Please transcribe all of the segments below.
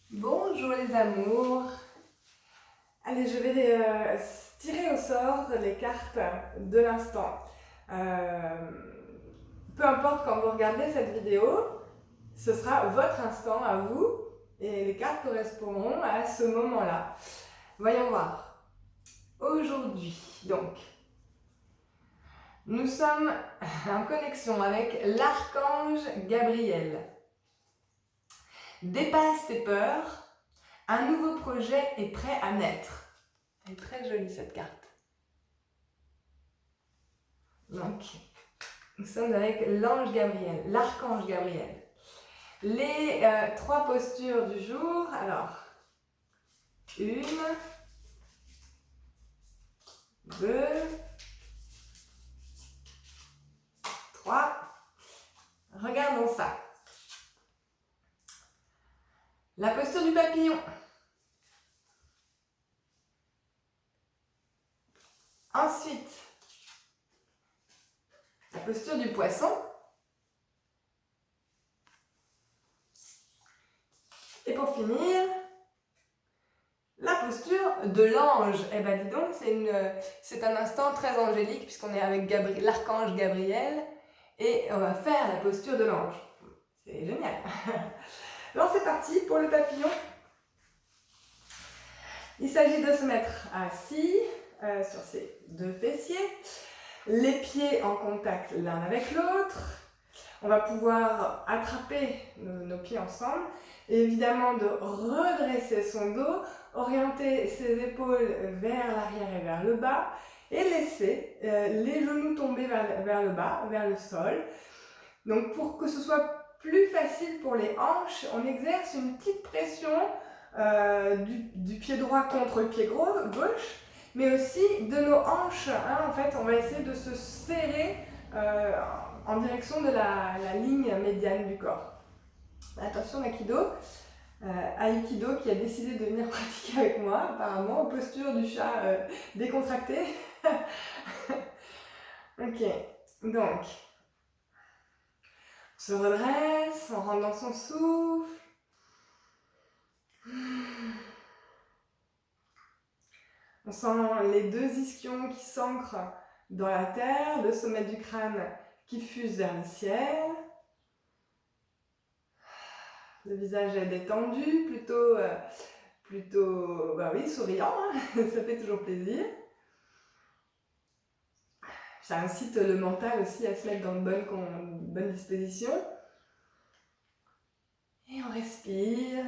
Bonjour les amours. Allez, je vais tirer au sort les cartes de l'instant. Peu importe quand vous regardez cette vidéo, ce sera votre instant à vous et les cartes correspondront à ce moment-là. Voyons voir. Aujourd'hui, donc, nous sommes en connexion avec l'archange Gabriel. Dépasse tes peurs. Un nouveau projet est prêt à naître. Elle est très jolie cette carte. Donc, nous sommes avec l'ange Gabriel, l'archange Gabriel. Les trois postures du jour. Alors, 1, 2, 3. Regardons ça. La posture du papillon. Ensuite, la posture du poisson. Et pour finir, la posture de l'ange. Eh ben dis donc, c'est un instant très angélique puisqu'on est avec l'archange Gabriel et on va faire la posture de l'ange. C'est génial. Alors c'est parti pour le papillon. Il s'agit de se mettre assis sur ses deux fessiers, les pieds en contact l'un avec l'autre. On va pouvoir attraper nos pieds ensemble et évidemment de redresser son dos, orienter ses épaules vers l'arrière et vers le bas et laisser les genoux tomber vers le bas, vers le sol. Donc pour que ce soit plus facile pour les hanches, on exerce une petite pression du pied droit contre le pied gauche, mais aussi de nos hanches. En fait, on va essayer de se serrer en direction de la ligne médiane du corps. Attention l'aïkido, Aikido qui a décidé de venir pratiquer avec moi, apparemment, posture du chat décontracté. Ok, donc, on se redresse, on rentre dans son souffle. On sent les deux ischions qui s'ancrent dans la terre, le sommet du crâne qui fuse vers le ciel. Le visage est détendu, plutôt souriant, hein. Ça fait toujours plaisir. Ça incite le mental aussi à se mettre dans une bonne disposition. Et on respire.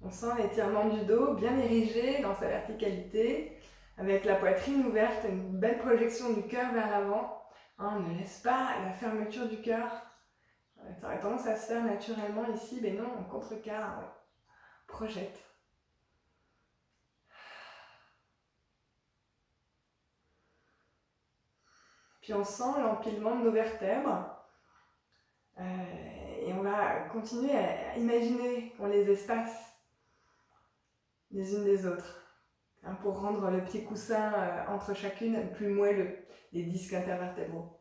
On sent l'étirement du dos bien érigé dans sa verticalité, avec la poitrine ouverte, une belle projection du cœur vers l'avant. On ne laisse pas la fermeture du cœur. Ça aurait tendance à se faire naturellement ici, mais non, on contrecarre, on projette. Puis on sent l'empilement de nos vertèbres. Et on va continuer à imaginer qu'on les espace les unes des autres, pour rendre le petit coussin entre chacune plus moelleux, les disques intervertébraux.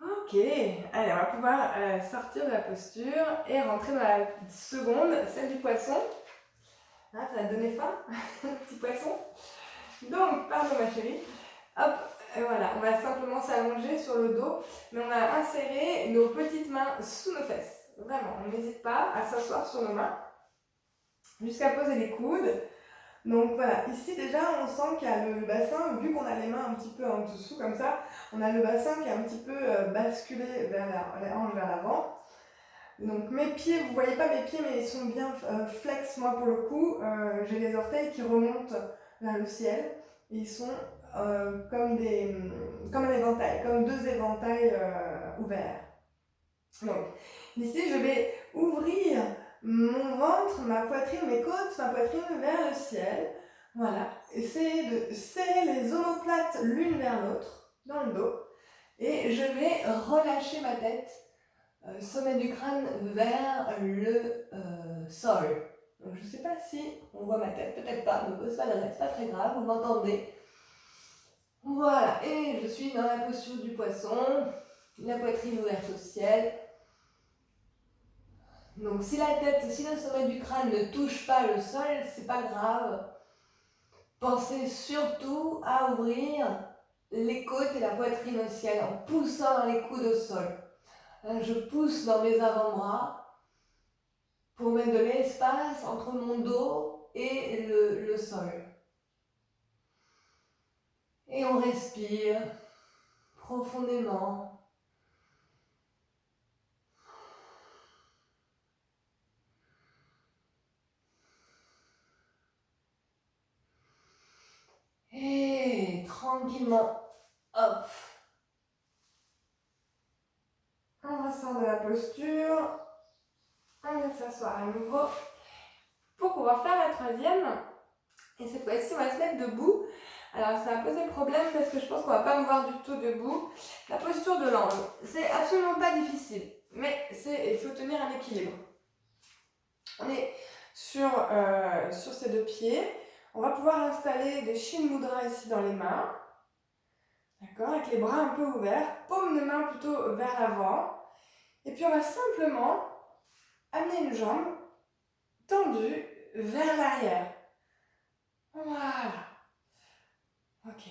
Ok, allez, on va pouvoir sortir de la posture et rentrer dans la seconde, celle du poisson. Ah, ça a donné faim, petit poisson. Donc, pardon ma chérie, hop, et voilà, on va simplement s'allonger sur le dos, mais on va insérer nos petites mains sous nos fesses. Vraiment, on n'hésite pas à s'asseoir sur nos mains jusqu'à poser les coudes. Donc voilà, ici déjà on sent qu'il y a le bassin, vu qu'on a les mains un petit peu en dessous comme ça, on a le bassin qui est un petit peu basculé vers les hanches vers l'avant. Donc mes pieds, vous voyez pas mes pieds mais ils sont bien flex, moi pour le coup, j'ai les orteils qui remontent vers le ciel et ils sont comme un éventail, comme deux éventails ouverts. Donc ici je vais ouvrir mon ventre, ma poitrine, mes côtes, ma poitrine vers le ciel. Voilà, essayez de serrer les omoplates l'une vers l'autre dans le dos. Et je vais relâcher ma tête, sommet du crâne vers le sol. Donc je ne sais pas si on voit ma tête, peut-être pas, mais c'est pas très grave, vous m'entendez. Voilà, et je suis dans la posture du poisson, la poitrine ouverte au ciel. Donc si la tête, si le sommet du crâne ne touche pas le sol, c'est pas grave. Pensez surtout à ouvrir les côtes et la poitrine au ciel en poussant dans les coudes au sol. Je pousse dans mes avant-bras pour mettre de l'espace entre mon dos et le sol. Et on respire profondément. Et tranquillement, hop. On ressort de la posture. On vient s'asseoir à nouveau pour pouvoir faire la troisième. Et cette fois-ci, on va se mettre debout. Alors, ça a posé problème parce que je pense qu'on va pas me voir du tout debout. La posture de l'ange, c'est absolument pas difficile, mais il faut tenir un équilibre. On est sur ces deux pieds. On va pouvoir installer des Shin Mudra ici dans les mains. D'accord, avec les bras un peu ouverts, paume de main plutôt vers l'avant. Et puis on va simplement amener une jambe tendue vers l'arrière. Voilà. Ok.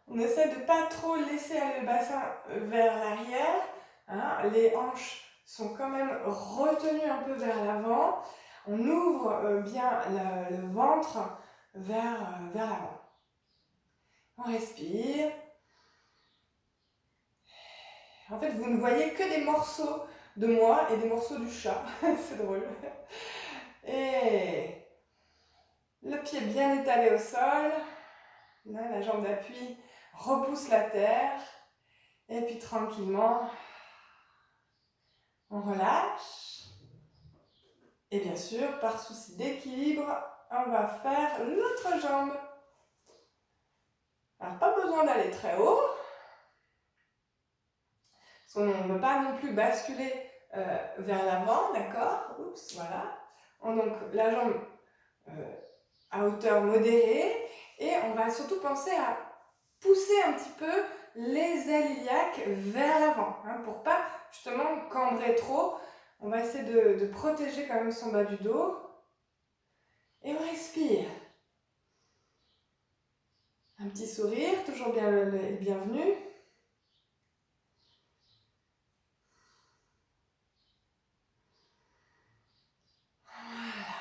On essaie de ne pas trop laisser aller le bassin vers l'arrière. Hein. Les hanches sont quand même retenues un peu vers l'avant. On ouvre bien le ventre vers l'avant. On respire. En fait, vous ne voyez que des morceaux de moi et des morceaux du chat. C'est drôle. Et le pied bien étalé au sol. Là, la jambe d'appui repousse la terre. Et puis tranquillement, on relâche. Et bien sûr, par souci d'équilibre, on va faire l'autre jambe. Alors, pas besoin d'aller très haut. Parce qu'on ne veut pas non plus basculer vers l'avant, d'accord? Oups, voilà. Donc, la jambe à hauteur modérée. Et on va surtout penser à pousser un petit peu les ailes iliaques vers l'avant. Hein, pour pas justement cambrer trop. On va essayer de protéger quand même son bas du dos. Et on respire. Un petit sourire, toujours bien le bienvenu. Voilà.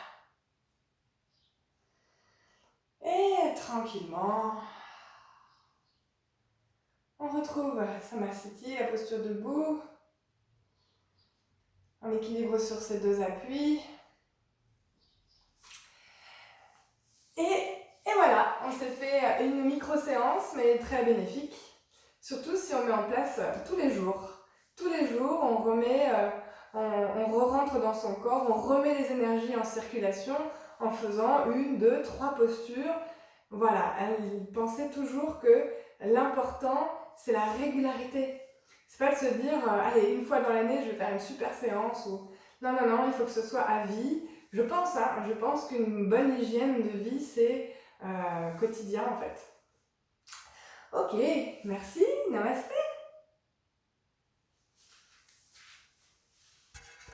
Et tranquillement, on retrouve Samasthiti, la posture debout. On équilibre sur ces deux appuis. Et voilà, on s'est fait une micro-séance, mais très bénéfique. Surtout si on met en place tous les jours. Tous les jours, on remet, on re-rentre dans son corps, on remet les énergies en circulation en faisant 1, 2, 3 postures. Voilà, pensez toujours que l'important, c'est la régularité. C'est pas de se dire, allez, une fois dans l'année, je vais faire une super séance. Ou... Non, il faut que ce soit à vie. Je pense qu'une bonne hygiène de vie, c'est quotidien en fait. Ok, merci, namasté.